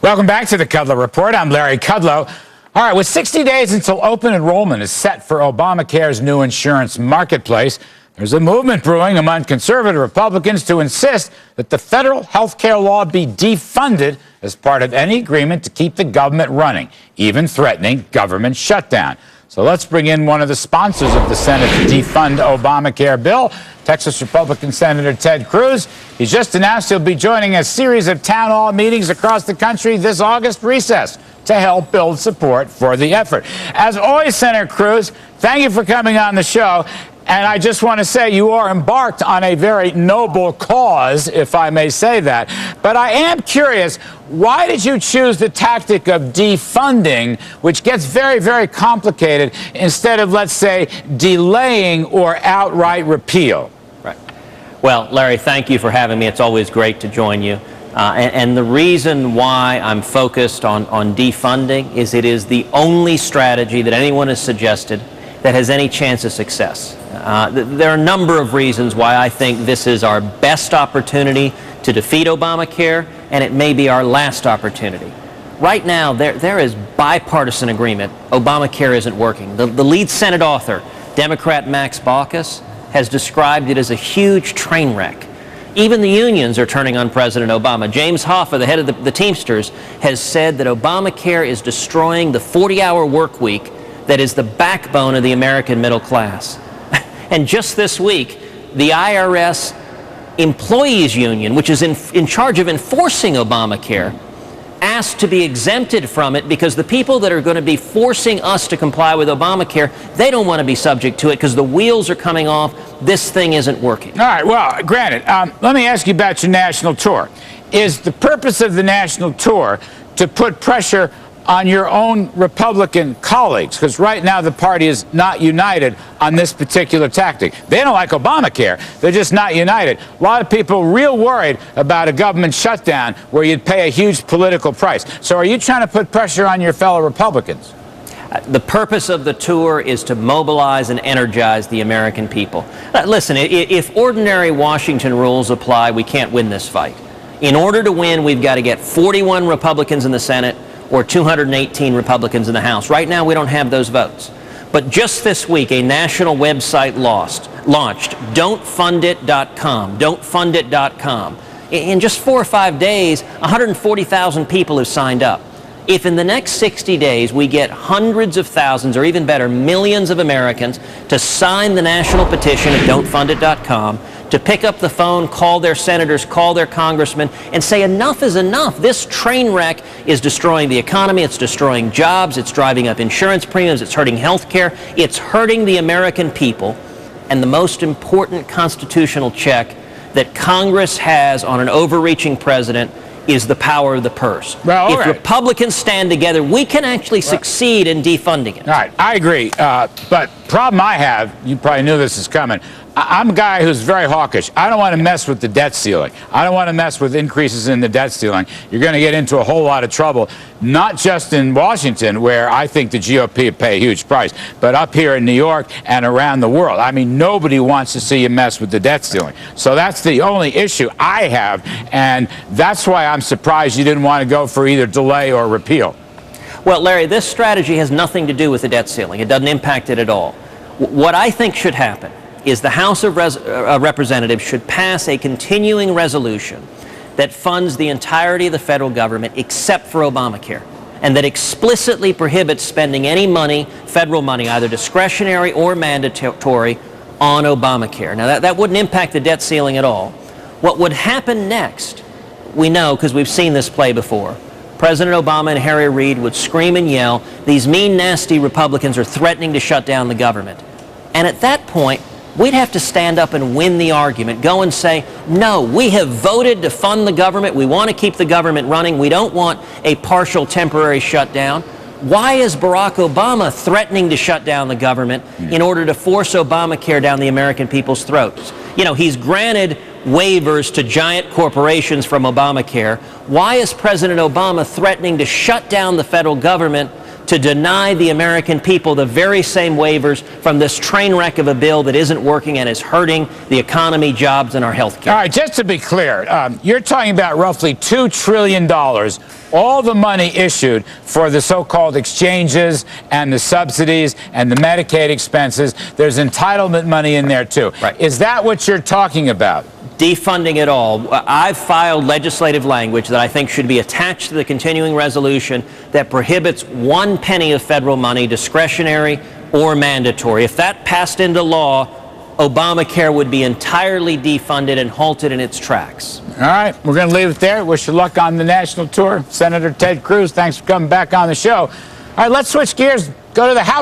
Welcome back to the Kudlow Report. I'm Larry Kudlow. All right, with 60 days until open enrollment is set for Obamacare's new insurance marketplace, there's a movement brewing among conservative Republicans to insist that the federal health care law be defunded as part of any agreement to keep the government running, even threatening government shutdown. So let's bring in one of the sponsors of the Senate Defund Obamacare bill, Texas Republican Senator Ted Cruz. He's just announced he'll be joining a series of town hall meetings across the country this August recess to help build support for the effort. As always, Senator Cruz, thank you for coming on the show. And I just want to say you are embarked on a very noble cause, if I may say that. But I am curious, why did you choose the tactic of defunding, which gets very, very complicated, instead of, let's say, delaying or outright repeal? Right. Well, Larry, thank you for having me. It's always great to join you. And the reason why I'm focused on defunding is it is the only strategy that anyone has suggested that has any chance of success. There are a number of reasons why I think this is our best opportunity to defeat Obamacare, and it may be our last opportunity. Right now, there is bipartisan agreement Obamacare isn't working. The lead Senate author, Democrat Max Baucus, has described it as a huge train wreck. Even the unions are turning on President Obama. James Hoffa, the head of the Teamsters, has said that Obamacare is destroying the 40-hour work week that is the backbone of the American middle class. And just this week, the IRS Employees Union, which is in charge of enforcing Obamacare, asked to be exempted from it because the people that are going to be forcing us to comply with Obamacare, they don't want to be subject to it because the wheels are coming off. This thing isn't working. All right, well, granted, let me ask you about your national tour. Is the purpose of the national tour to put pressure on your own Republican colleagues? Because right now the party is not united on this particular tactic. They don't like Obamacare. They're just not united. A lot of people real worried about a government shutdown where you'd pay a huge political price. So are you trying to put pressure on your fellow Republicans? The purpose of the tour is to mobilize and energize the American people. Listen, if ordinary Washington rules apply, we can't win this fight. In order to win, we've got to get 41 Republicans in the Senate or 218 Republicans in the House. Right now, we don't have those votes. But just this week, a national website launched, don'tfundit.com, don'tfundit.com. In just 4 or 5 days, 140,000 people have signed up. If in the next 60 days we get hundreds of thousands, or even better, millions of Americans to sign the national petition at don'tfundit.com, to pick up the phone, call their senators, call their congressmen, and say enough is enough. This train wreck is destroying the economy, it's destroying jobs, it's driving up insurance premiums, it's hurting health care, it's hurting the American people. And the most important constitutional check that Congress has on an overreaching president is the power of the purse. Well, if Republicans stand together, we can actually succeed in defunding it. All right, I agree. But problem I have, you probably knew this is coming, I'm a guy who's very hawkish. I don't want to mess with the debt ceiling. I don't want to mess with increases in the debt ceiling. You're going to get into a whole lot of trouble, not just in Washington, where I think the GOP would pay a huge price, but up here in New York and around the world. I mean, nobody wants to see you mess with the debt ceiling. So that's the only issue I have, and that's why I'm surprised you didn't want to go for either delay or repeal. Well, Larry, this strategy has nothing to do with the debt ceiling. It doesn't impact it at all. What I think should happen is the House of Representatives should pass a continuing resolution that funds the entirety of the federal government except for Obamacare, and that explicitly prohibits spending any money, federal money, either discretionary or mandatory, on Obamacare. Now, that wouldn't impact the debt ceiling at all. What would happen next, we know because we've seen this play before. President Obama and Harry Reid would scream and yell, these mean, nasty Republicans are threatening to shut down the government. And at that point, we'd have to stand up and win the argument, go and say, no, we have voted to fund the government. We want to keep the government running. We don't want a partial temporary shutdown. Why is Barack Obama threatening to shut down the government in order to force Obamacare down the American people's throats? You know, he's granted waivers to giant corporations from Obamacare. Why is President Obama threatening to shut down the federal government to deny the American people the very same waivers from this train wreck of a bill that isn't working and is hurting the economy, jobs, and our health care. All right, just to be clear, you're talking about roughly $2 trillion, all the money issued for the so-called exchanges and the subsidies and the Medicaid expenses. There's entitlement money in there, too. Right. Is that what you're talking about? Defunding it all. I've filed legislative language that I think should be attached to the continuing resolution that prohibits 1 penny of federal money, discretionary or mandatory. If that passed into law, Obamacare would be entirely defunded and halted in its tracks. All right, we're going to leave it there. Wish you luck on the national tour. Senator Ted Cruz, thanks for coming back on the show. All right, let's switch gears, go to the House.